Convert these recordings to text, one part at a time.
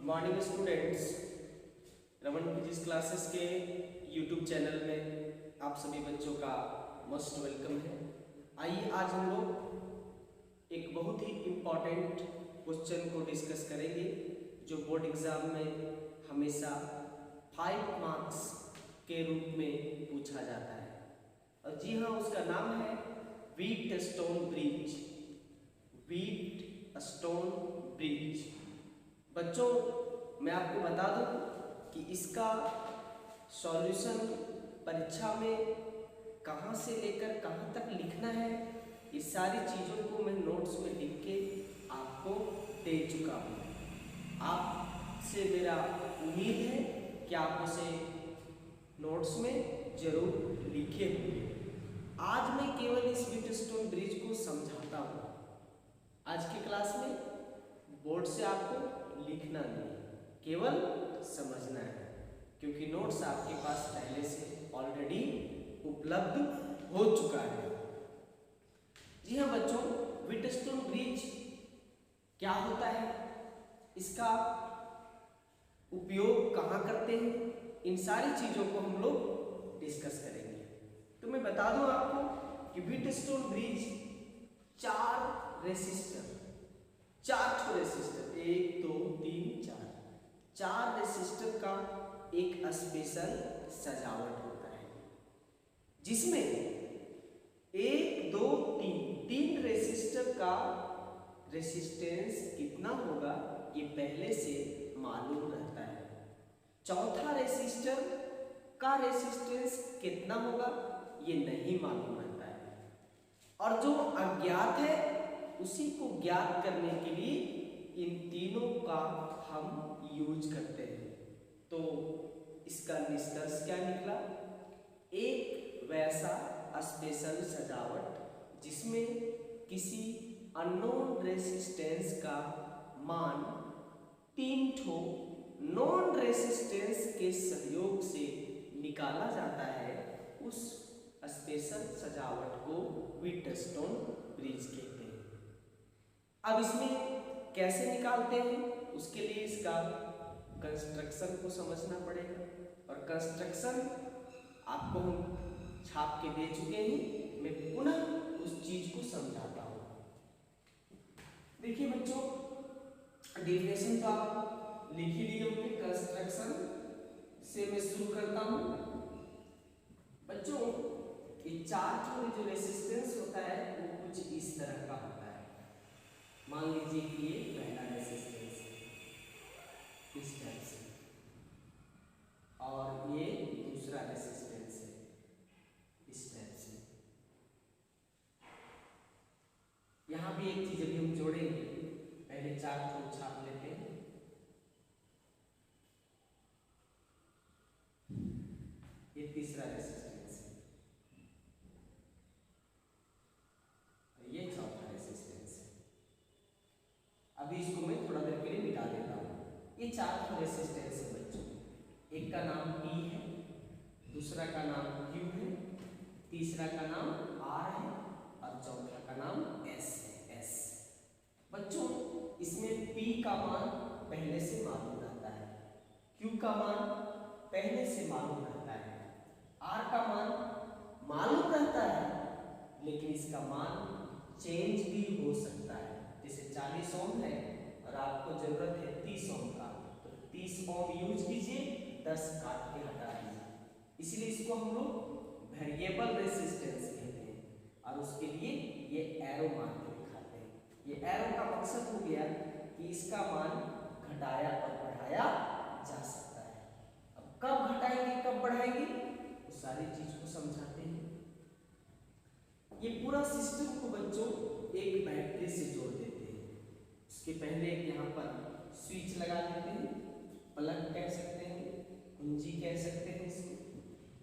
Morning students, Raman physics classes के YouTube channel में आप सभी बच्चों का मोस्ट वेलकम है। आइए आज हम लोग एक बहुत ही इम्पॉर्टेंट क्वेश्चन को डिस्कस करेंगे जो बोर्ड एग्जाम में हमेशा 5 मार्क्स के रूप में पूछा जाता है। और जी हाँ, उसका नाम है व्हीटस्टोन ब्रिज। Wheatstone bridge. बच्चों, मैं आपको बता दूं कि इसका सॉल्यूशन परीक्षा में कहां से लेकर कहां तक लिखना है, ये सारी चीज़ों को मैं नोट्स में लिख के आपको दे चुका हूँ। आपसे मेरा उम्मीद है कि आप उसे नोट्स में जरूर लिखे होंगे। आज मैं केवल इस व्हीटस्टोन ब्रिज को समझाता हूँ। आज की क्लास में बोर्ड से आपको लिखना नहीं, केवल समझना है, क्योंकि नोट्स आपके पास पहले से ऑलरेडी उपलब्ध हो चुका है। जी हाँ बच्चों, व्हीटस्टोन ब्रिज क्या होता है, इसका उपयोग कहाँ करते हैं, इन सारी चीज़ों को हम लोग डिस्कस करेंगे। तो मैं बता दूं आपको कि व्हीटस्टोन ब्रिज 4 रेसिस्टर 1 2 3 4 रेसिस्टर का एक स्पेशल सजावट होता है, जिसमें 1 2 3 रेसिस्टर का रेसिस्टेंस कितना होगा ये पहले से मालूम रहता है। चौथा रेसिस्टर का रेसिस्टेंस कितना होगा ये नहीं मालूम रहता है, और जो अज्ञात है उसी को ज्ञात करने के लिए इन तीनों का हम यूज करते हैं। तो इसका निष्कर्ष क्या निकला? एक वैसा स्पेशल सजावट जिसमें किसी अननोन रेसिस्टेंस का मान 3 ठो नॉन रेसिस्टेंस के सहयोग से निकाला जाता है, उस स्पेशल सजावट को व्हीटस्टोन ब्रिज कहते हैं। अब इसमें कैसे निकालते हैं, उसके लिए इसका कंस्ट्रक्शन को समझना पड़ेगा, और कंस्ट्रक्शन आपको हम छाप के दे चुके हैं। मैं पुनः उस चीज को समझाता हूं। देखिए बच्चों, डेफिनेशन तो आप लिख ही लिए होंगे। कंस्ट्रक्शन से मैं शुरू करता हूं। बच्चों, ये 4 जो रेसिस्टेंस होता है वो कुछ इस तरह का होता है। मान लीजिए कि ये पहला रेसिस्टेंस है इस टाइप से, और ये दूसरा रेसिस्टेंस है इस टाइप से। यहां भी एक चीज अभी हम जोड़ेंगे, पहले 4 को छाप लेते हैं। ये तीसरा रेसिस्टेंस है, ये चौथा रेसिस्टेंस है। अभी इसको मैं थोड़ा देर के लिए मिटा देता हूँ। ये 4 रेसिस्टेंस है बच्चों। एक का नाम P है, दूसरा का नाम Q है, तीसरा का नाम R है, और चौथा का नाम S है। S बच्चों, इसमें P का मान पहले से मालूम रहता है, Q का मान पहले से मालूम रहता है, R का मान मालूम रहता है, लेकिन इसका मान चेंज भी हो सकता है। जैसे 40 ओम है और आपको जरूरत है 30 ओम का, तो 30 ओम यूज कीजिए, 10 काट के हटा दीजिए। इसलिए इसको हम लोग वेरिएबल रेसिस्टेंस कहते हैं, और उसके लिए ये एरो मार के दिखाते हैं। ये एरो का मकसद हो गया कि इसका मान घटाया और बढ़ाया जा सकता है। अब कब घटाएंगे कब बढ़ाएंगे वो सारी चीज को समझाते हैं। ये पूरा सिस्टम को बच्चों एक बैटरी से जोड़ देते हैं। उसके पहले यहाँ पर स्विच लगा देते हैं, प्लग कह सकते हैं, कुंजी कह सकते हैं इसको।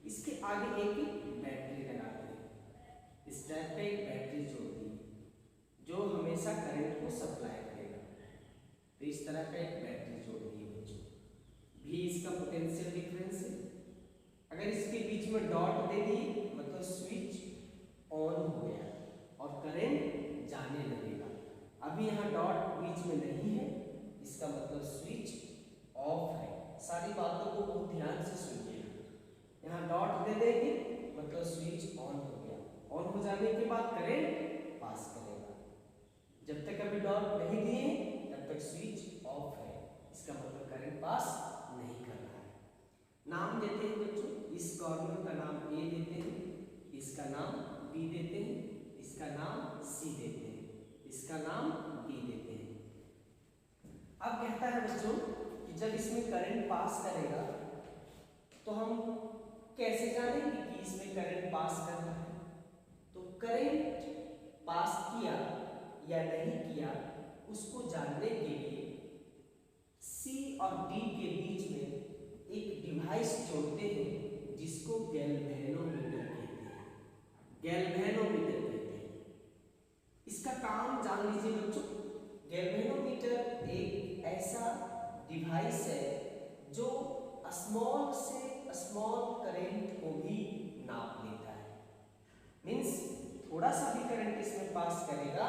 इसके आगे एक बैटरी लगाते हैं। इस टाइप का एक बैटरी जोड़ती है जो हमेशा करंट को सप्लाई करेगा। तो इस तरह का एक बैटरी जोड़ दी है बच्चों। भी इसका पोटेंशियल डिफरेंस है। अगर इसके बीच में डॉट दे दिए मतलब स्विच ऑन हो गया और करंट जाने लगेगा। अभी यहाँ डॉट बीच में नहीं है, इसका मतलब स्विच हो जाने के बाद करंट पास करेगा। जब तक अभी डॉट नहीं दिए तब तक स्विच ऑफ है, इसका मतलब करंट पास नहीं कर रहा है। नाम देते हैं बच्चों, इस कॉर्नर का नाम ए देते हैं, इसका नाम बी देते हैं, इसका नाम सी देते हैं, इसका नाम डी देते हैं। अब कहता है बच्चों कि जब इसमें करंट पास करेगा तो हम कैसे जानेंगे कि इसमें करंट पास कर रहा है? तो करंट पास किया या नहीं किया उसको जानने के लिए सी और डी के बीच में एक डिवाइस जोड़ते हैं जिसको गैल्वेनोमीटर कहते हैं। गैल्वेनोमीटर कहते हैं। इसका काम जान लीजिए बच्चों। गैल्वेनोमीटर एक ऐसा डिवाइस है जो स्मॉल से स्मॉल करंट को भी नाप लेता है। मींस थोड़ा सा भी करंट इसमें पास करेगा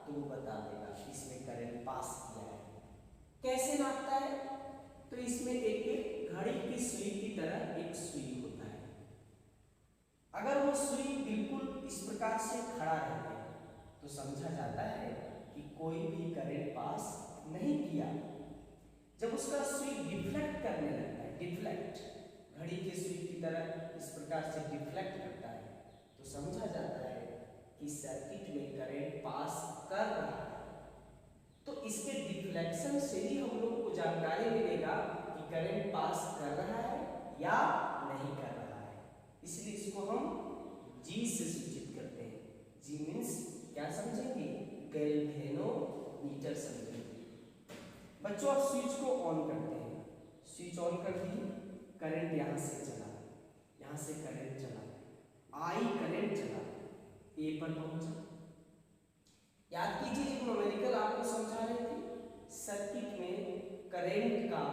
तो वो बता देगा इसमें करंट पास किया है। कैसे नापता है? तो इसमें एक घड़ी की सुई की तरह एक सुई होता है। अगर वो सुई बिल्कुल इस प्रकार से खड़ा रहता है तो समझा जाता है कि कोई भी करंट पास नहीं किया। जब उसका सुई डिफ्लेक्ट करने लगता है, डिफ्लेक्ट घड़ी के सुई की तरह इस प्रकार से डिफ्लेक्ट करता है तो समझा जाता है कि सर्किट में करंट पास कर रहा है। तो इसके डिफ्लेक्शन से ही हम लोग को जानकारी मिलेगा कि करंट पास कर रहा है या नहीं कर रहा है। इसलिए इसको हम जी से सूचित करते हैं। जी मीन्स क्या समझेंगे? गैल्वेनोमीटर समझेंगे। बच्चों अब स्विच को ऑन करते हैं। स्विच ऑन कर दिए, करंट यहाँ से चला, यहाँ से करंट चला, आई करंट चला, ए पर पहुंचा। याद कीजिए जो न्यूमेरिकल आपको समझा रहे थे, सर्किट में करंट का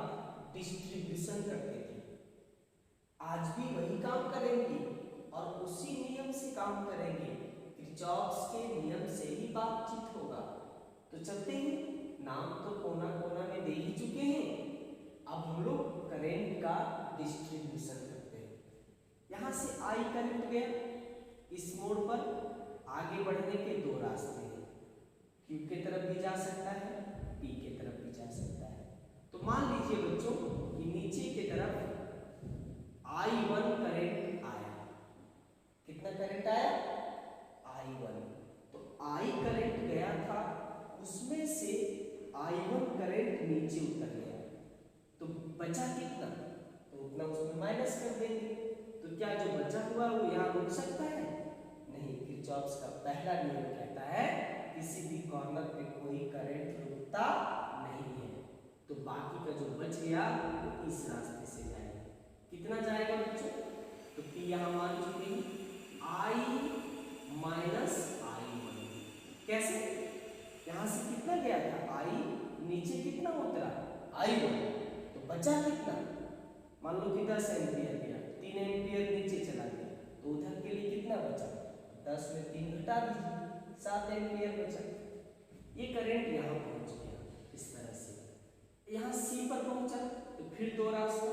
डिस्ट्रीब्यूशन करते थे। आज भी वही काम करेंगे और उसी नियम से काम करेंगे। किरचॉफ्स के नियम से ही बातचीत होगा। तो चलते हैं, नाम तो कोना कोना में दे ही चुके हैं। अब हम लोग करंट का डिस्ट्रीब्यूशन करते हैं। यहाँ से आई करंट गया, इस मोड़ पर आगे बढ़ने के दो रास्ते हैं। क्यू के तरफ भी जा सकता है, पी के तरफ भी जा सकता है। तो मान लीजिए बच्चों कि नीचे की तरफ I1 करंट आया। कितना करंट आया? I1। तो I करंट गया था, उसमें से I1 करंट नीचे उतर गया, तो बचा कितना? तो उतना उसमें माइनस कर देंगे। तो क्या जो बचा हुआ वो यहाँ रुक सकता है? नहीं। किरचॉफ्स का पहला नियम कहता है किसी भी कॉर्नर पे कोई करंट रुकता नहीं है। तो बाकी का जो बच गया वो इस रास्ते से जाएगा। कितना जाएगा बच्चों? तो P यहाँ मान चुके हैं, I माइनस I1। कैसे? यहाँ से कितना गया था? I, नीचे कितना उतरा? I1। तो बचा कितना? मान लो कि 10 एम्पियर गया, 3 एम्पियर नीचे चला गया, तो उधर के लिए कितना बचा? 10 में 3 घटा दीजिए, 7 एम्पियर बचा। ये करंट यहाँ पहुँच गया इस तरह से। यहाँ सी पर पहुँचा तो फिर दो रास्ता,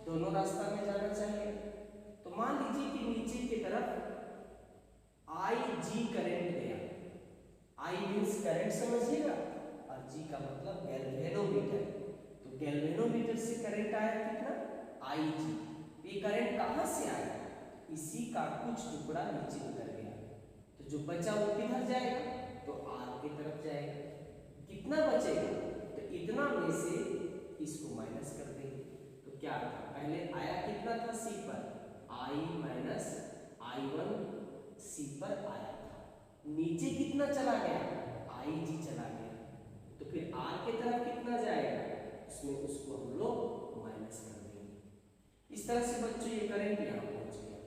दोनों रास्ता में जाना चाहिए। तो मान लीजिए कि नीचे की तरफ IG करंट गया। I मीन्स करंट समझिएगा और G का मतलब गैल्वेनोमीटर। तो गैल्वेनोमीटर से करंट आया कितना? IG। ये करंट कहाँ से आया? इसी का कुछ टुकड़ा नीचे उतर गया, तो जो बचा वो किधर जाएगा? तो R की तरफ जाएगा। कितना बचेगा? तो इतना में से इसको माइनस कर देंगे। तो क्या था? पहले आया कितना था? C पर I माइनस I1 C पर आया था। नीचे कितना चला गया? IG चला गया। तो फिर R की तरफ कितना जाएगा? उसमें उसको हम लोग माइनस कर देंगे। इस तरह से बच्चों ये करंट यहाँ पहुँच गया।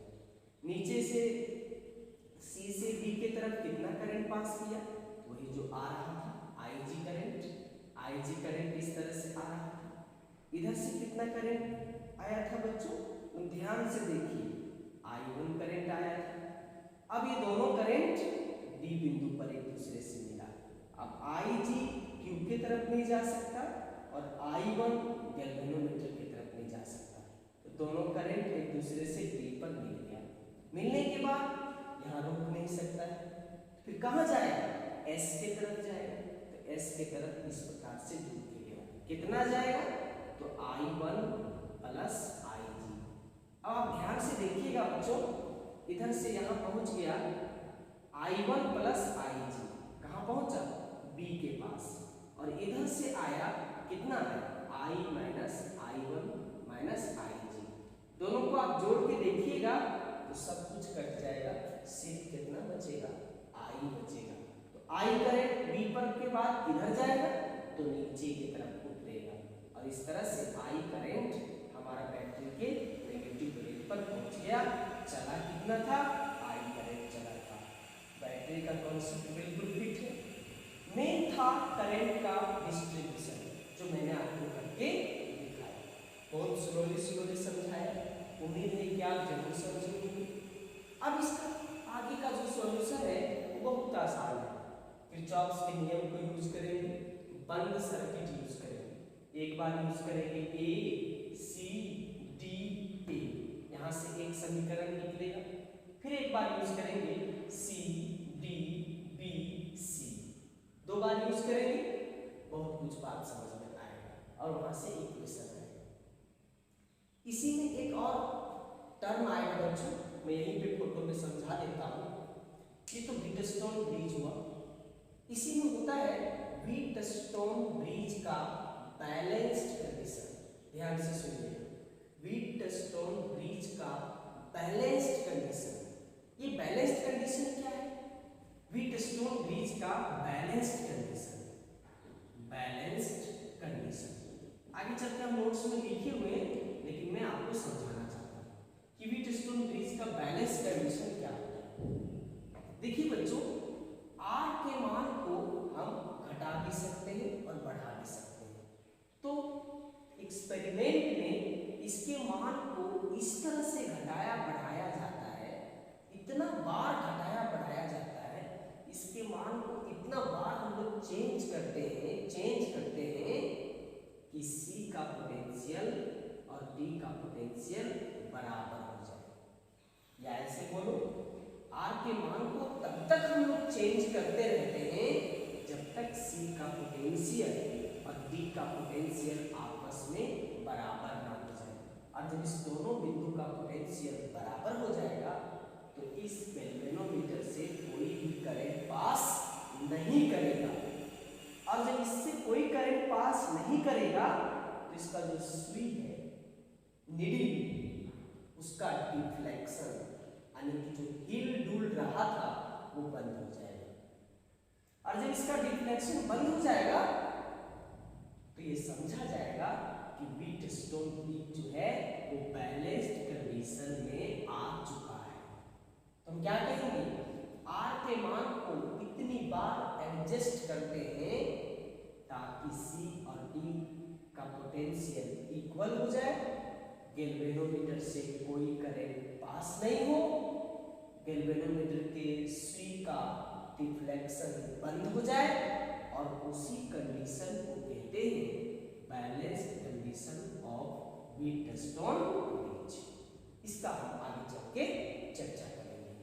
नीचे से C से D की तरफ कितना करंट पास किया? वही जो आ रहा था, IG करंट इस तरह से आ रहा था। इधर से कितना करंट आया था बच्चों? ध्यान से देखिए, I1 करंट आया था। अब ये दोनों करंट D बिंदु पर एक दूसरे से मिला। अब IG Q की तरफ नहीं जा सकता और I1 गैल्वेनोमीटर की तरफ नहीं जा सकता। तो दोनों करंट एक दूसरे से D पर मिल गया। मिलने के बाद इधर रुक नहीं सकता है, फिर कहाँ जाएगा, S के तरफ जाएगा। तो S के तरफ इस प्रकार से जुड़ के गया, कितना जाएगा, तो I1 प्लस IG। अब आप ध्यान से देखिएगा बच्चों, इधर से यहाँ पहुंच गया I1 प्लस IG, कहाँ पहुंचा, B के पास, और इधर से आया कितना है, I minus I1 minus IG। दोनों को आप जोड़ के देखिएगा तो सब कुछ कट जाएगा, सिर्फ कितना बचेगा, I बचेगा। तो I करंट B पर के बाद इधर जाएगा तो नीचे की तरफ उतरेगा, और इस तरह से I करंट हमारा बैटरी के नेगेटिव प्लेट पर पहुंच गया। चला कितना था, I करंट चला था। बैटरी का कॉन्सेप्ट बिल्कुल फिट है। मेन था करंट का डिस्ट्रीब्यूशन, जो मैंने आपको करके दिखाया, बहुत स्लोली समझाया। उम्मीद है कि आप जरूर समझेंगे। अब इसका आगे का जो सॉल्यूशन है वो बहुत आसान है। किरचॉफ के नियम को यूज करेंगे, बंद सर्किट यूज करेंगे। एक बार यूज करेंगे A C D A, यहाँ से एक समीकरण निकलेगा। फिर एक बार यूज करेंगे C D B C, दो बार यूज करेंगे, बहुत कुछ बात समझ में आएगा और वहां से इक्वेशन आएगा। इसी में एक और टर्म आएगा बच्चों, मैं यहीं पे फोटो में समझा देता हूँ। ये तो व्हीटस्टोन ब्रिज हुआ, इसी में होता है व्हीटस्टोन ब्रिज का बैलेंस्ड कंडीशन। ध्यान से सुनिए, व्हीटस्टोन ब्रिज का बैलेंस्ड कंडीशन। ये बैलेंस्ड कंडीशन क्या है, व्हीटस्टोन ब्रिज का बैलेंस्ड कंडीशन, बैलेंस्ड कंडीशन। आगे चलकर हम नोट्स में लिखे हुए हैं, लेकिन मैं आपको समझाना चाहता हूँ कि व्हीटस्टोन ब्रिज का बैलेंस कंडीशन क्या होता है। देखिए बच्चों, R के मान को हम घटा भी सकते हैं और बढ़ा भी सकते हैं। तो एक्सपेरिमेंट में इसके मान को इस तरह से घटाया बढ़ाया जाता है, इतना बार घटाया बढ़ाया जाता है, इसके मान को इतना बार हम लोग चेंज करते हैं कि C का पोटेंशियल और D का पोटेंशियल बराबर हो जाए। या ऐसे बोलो, R के मान को तब तक हम लोग चेंज करते रहते हैं जब तक C का पोटेंशियल और D का पोटेंशियल आपस में बराबर ना हो जाए। और जब इस दोनों बिंदु का पोटेंशियल बराबर हो जाएगा तो इस गैल्वेनोमीटर से कोई भी करंट पास नहीं करेगा, और जब इससे कोई करंट पास नहीं करेगा तो इसका जो सुई है, निडिल, उसका डिफ्लेक्शन यानी कि जो हिल डुल रहा था वो बंद हो जाएगा। और जब इसका डिफ्लेक्शन बंद हो जाएगा तो ये समझा जाएगा कि व्हीटस्टोन ब्रिज जो है वो बैलेंस्ड कंडीशन में आ चुका है। तो हम क्या कहेंगे, R के मान को इतनी बार एडजस्ट करते हैं ताकि C और D का पोटेंशियल इक्वल हो जाए, गैल्वेनोमीटर से कोई करंट पास नहीं हो, गैल्वेनोमीटर के सुई का डिफ्लेक्शन बंद हो जाए, और उसी कंडीशन को कहते हैं balanced condition of Wheatstone bridge. इसका हम आगे चल के चर्चा करेंगे।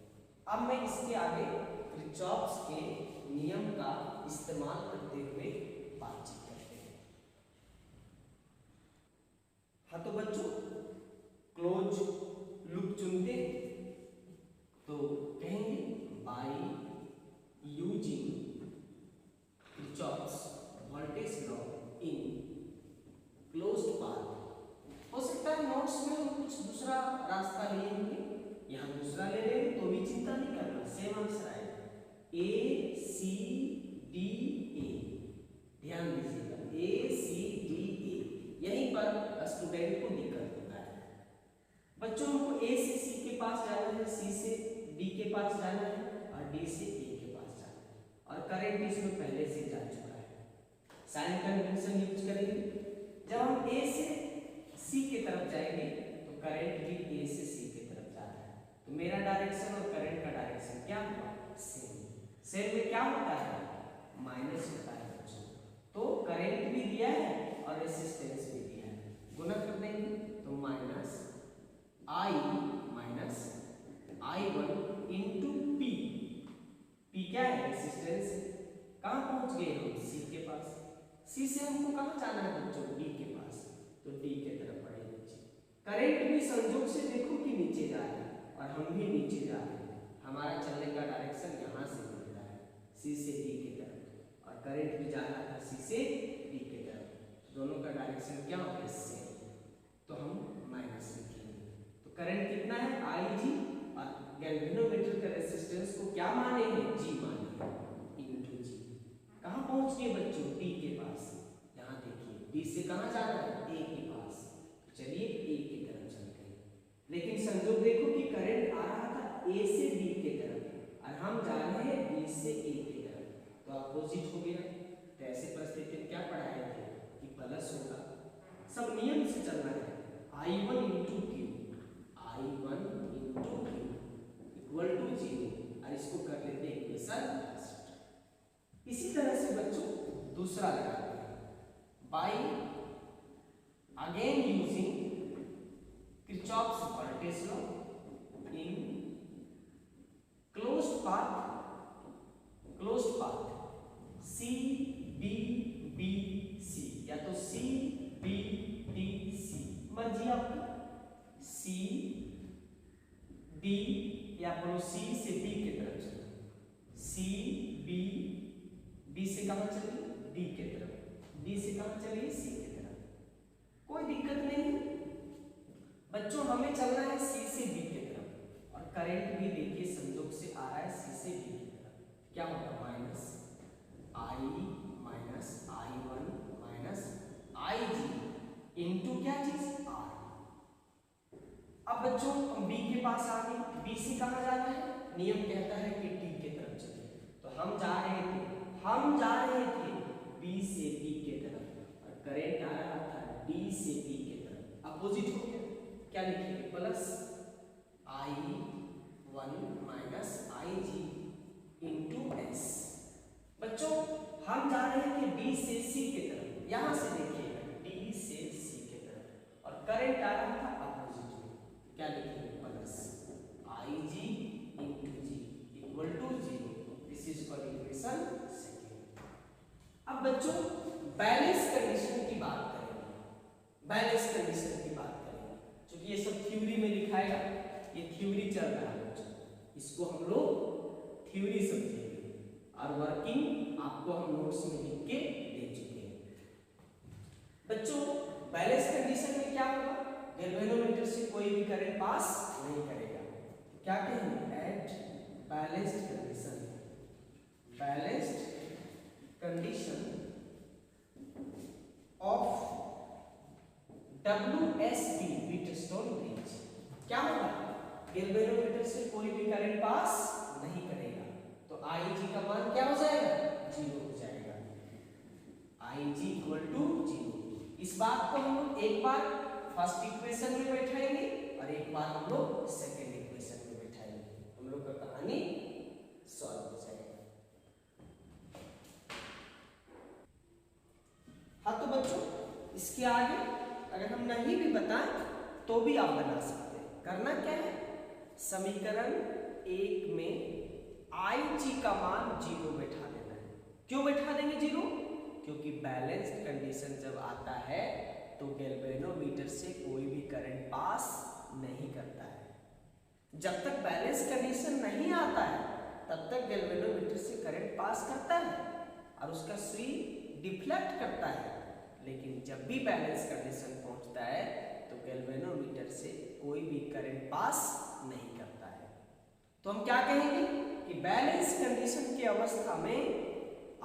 अब मैं इसके आगे किरचॉफ के नियम का इस्तेमाल करते हुए बातचीत करते हैं। हाँ तो बच्चों, क्लोज लूप चुनते तो कहेंगे by using Kirchhoff's voltage law in closed path. हो सकता है नोट्स में हम कुछ दूसरा रास्ता लिए होंगे, यहाँ दूसरा ले लेंगे तो भी चिंता नहीं करना, सेम आंसर आएगा A C D A। ध्यान दीजिएगा A C D A, यहीं पर स्टूडेंट को दिक्कत होता है। बच्चों को A से C के पास जाना है, C से D के पास जाना है और D से A के पास जाना है, और करंट इसमें पहले से जा चुका है। साइन कन्वेंशन यूज करेंगे। जब हम A से C के तरफ जाएंगे तो करंट भी A से C के तरफ जा रहा है, तो मेरा डायरेक्शन और करंट का डायरेक्शन क्या हुआ, सेम। सेम में क्या होता है, माइनस होता है बच्चों। तो करंट भी दिया है और रेजिस्टेंस भी दिया है, गुना कर देंगे तो minus I minus I1 into P से हमको कहाँ जाना है बच्चों, डी के पास, तो डी के तरफ बढ़े बच्चे। करंट भी संयोग से देखो कि नीचे जा रहा है और हम भी नीचे जा रहे हैं, हमारा चलने का डायरेक्शन यहाँ से बनता है सी से डी के तरफ, और करंट भी जा रहा था सी से डी के तरफ, दोनों का डायरेक्शन क्या हो गया सेम, तो हम माइनस लिखेंगे। तो करंट कितना है आई जी, और गैल्वेनोमीटर का रेजिस्टेंस को क्या माने हैं, जी माने इनटू जी। कहाँ पहुंच गए बच्चों, डी के पास। यहाँ देखिए डी से कहाँ जाना है, ए के पास, तो चलिए ए की तरफ चलते हैं। लेकिन संयोग देखो कि करंट आ रहा था ए से डी के तरफ और हम जा रहे हैं बी से ए की तरफ, तो अपोजिट हो गया। तो ऐसे परिस्थिति में क्या पढ़ाए थे कि प्लस होगा, सब नियम से चलना है। I1 into Q, I1 into Q equal to 0, और इसको कर लेते हैं इक्वेशन फर्स्ट। इसी तरह से बच्चों दूसरा लगाते हैं, by again using Kirchhoff's voltage law in closed path C B B C, या तो सी बी डी सी, मर्जी आपकी, सी डी या बोलो सी से बी की तरफ चलो, सी बी, बी से कहां चलिए, डी के तरफ, डी से कहां चलिए, सी के तरफ, कोई दिक्कत नहीं है बच्चों। हमें चलना है सी से बी के तरफ, और करंट भी देखिए संयोग से आ रहा है सी से बी की तरफ, क्या होगा minus I minus I1 minus IG into क्या चीज आर। अब बच्चों हम बी के पास आ गए, बी से कहां जाना है, नियम कहता है कि डी के तरफ चलिए, तो हम जा रहे थे बी से बी के तरफ, और करंट आ रहा था डी से बी के तरफ, अपोजिट हो गया। क्या लिखेंगे, plus I1 minus IG into S. बच्चों हम जा रहे थे डी से सी के तरफ, यहां से देखिएगा डी से सी के तरफ, और करंट आ रहा था अपोजिट में, क्या लिखेंगे, plus IG into G equal to 0। This is for equation second. अब बच्चों बैलेंस कंडीशन की बात करेंगे, बैलेंस कंडीशन की बात करेंगे, क्योंकि ये सब थ्योरी में लिखाएगा, ये थ्योरी चल रहा है बच्चों, इसको हम लोग थ्योरी समझेंगे, और वर्किंग आपको हम नोट्स में लिख के दे चुके हैं। बच्चों बैलेंस कंडीशन में क्या होगा, गैल्वेनोमीटर से कोई भी करंट पास नहीं करेगा, तो क्या कहेंगे, at balanced condition of WSB Wheatstone bridge, क्या होगा, गैल्वेनोमीटर से कोई भी करंट पास नहीं करेगा, तो IG का मान क्या हो जाएगा, 0 हो जाएगा, IG इक्वल टू 0। इस बात को हम लोग एक बार फर्स्ट इक्वेशन में बैठाएंगे और एक बार हम लोग सेकेंड इक्वेशन में बैठाएंगे, हम लोग का कहानी सॉल्व हो जाएगा। हाँ तो बच्चों इसके आगे अगर हम नहीं भी बताएं तो भी आप बना सकते हैं। करना क्या है, समीकरण 1 में IG का मान 0 बैठा देना है। क्यों बैठा देंगे 0? क्योंकि बैलेंस्ड कंडीशन जब आता है तो गैल्वेनोमीटर से कोई भी करंट पास नहीं करता है। जब तक बैलेंस कंडीशन नहीं आता है तब तक गैल्वेनोमीटर से करंट पास करता है और उसका सुई डिफ्लेक्ट करता है, लेकिन जब भी बैलेंस कंडीशन पहुंचता है तो गैल्वेनोमीटर से कोई भी करंट पास नहीं करता है। तो हम क्या कहेंगे कि बैलेंस कंडीशन की अवस्था में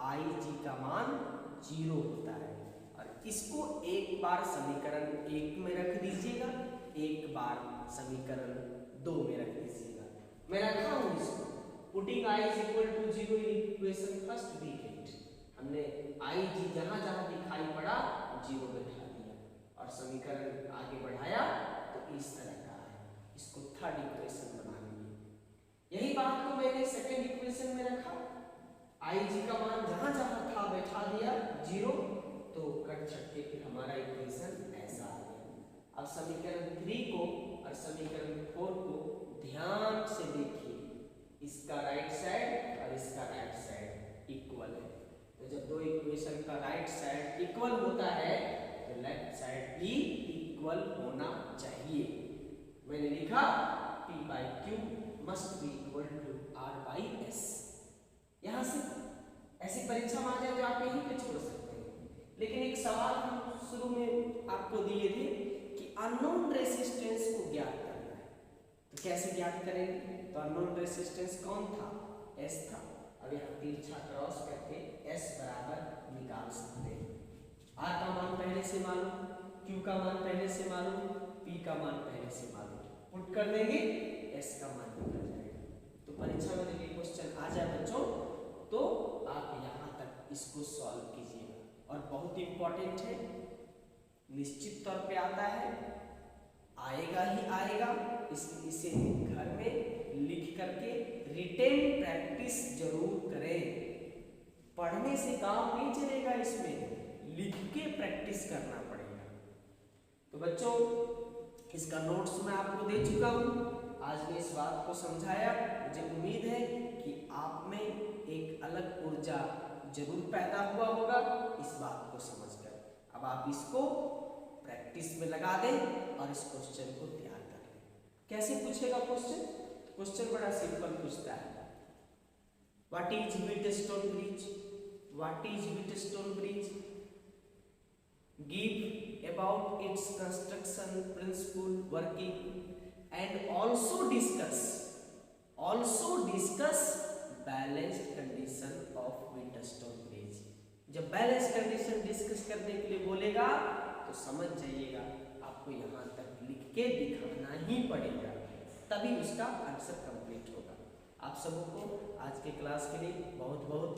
IG का मान 0 होता है, और इसको एक बार समीकरण 1 में रख दीजिएगा, एक बार समीकरण 2 में रख दीजिएगा। मैं रखा हूं इसको, putting I is equal to 0 in equation first we get, हमने IG जहां जहां दिखाई पड़ा 0 बैठा दिया और समीकरण आगे बढ़ाया तो इस तरह का है, इसको थर्ड इक्वेशन बना लीजिए। यही बात को मैंने सेकंड इक्वेशन में रखा, IG का मान जहां जहां था बैठा दिया 0, तो कट छक्के फिर हमारा इक्वेशन ऐसा आ गया। अब समीकरण 3 को और समीकरण 4 को ध्यान से देखिए, इसका राइट साइड और इसका राइट साइड इक्वल है, तो जब दो इक्वेशन का राइट साइड इक्वल होता है तो लेफ्ट साइड भी इक्वल होना चाहिए। मैंने लिखा P by Q must be equal to R by S। यहाँ से ऐसी परीक्षा में आ जाए तो आप यहीं पे छोड़ सकते हैं। लेकिन एक सवाल हम शुरू में आपको दिए थे कि अननोन रेसिस्टेंस को ज्ञात करना है, तो कैसे ज्ञात करेंगे? तो अननोन रेसिस्टेंस कौन था? S था। अब यहाँ तिरछा क्रॉस करके S बराबर निकाल सकते हैं। R का मान पहले से मालूम, Q का मान पहले से मालूम, P का मान पहले से मालूम, पुट कर देंगे S का मान निकल जाएगा। तो परीक्षा में जब ये क्वेश्चन आ जाए बच्चों तो आप यहाँ तक इसको सॉल्व कीजिएगा। और बहुत इंपॉर्टेंट है, निश्चित तौर पे आता है, आएगा ही आएगा। इसे घर में लिख करके रिटेन प्रैक्टिस जरूर करें। पढ़ने से काम नहीं चलेगा, इसमें लिख के प्रैक्टिस करना पड़ेगा। तो बच्चों इसका नोट्स मैं आपको दे चुका हूँ। आज ने इस बात को समझाया। मुझे उम्मीद है कि आप में एक अलग ऊर्जा जरूर पैदा हुआ होगा इस बात को समझकर। अब आप इसको प्रैक्टिस में लगा दें और इस क्वेश्चन को तैयार कर लें। कैसे पूछेगा क्वेश्चन? क्वेश्चन बड़ा सिंपल पूछता है, what is Wheatstone bridge? What is Wheatstone bridge? Give about its construction, principle, working and also discuss balanced condition of Wheatstone bridge. जब बैलेंस कंडीशन डिस्कस करने के लिए बोलेगा तो समझ जाइएगा आपको यहाँ तक लिख के दिखाना ही पड़ेगा, तभी उसका आंसर कंप्लीट होगा। आप सबको आज के क्लास के लिए बहुत बहुत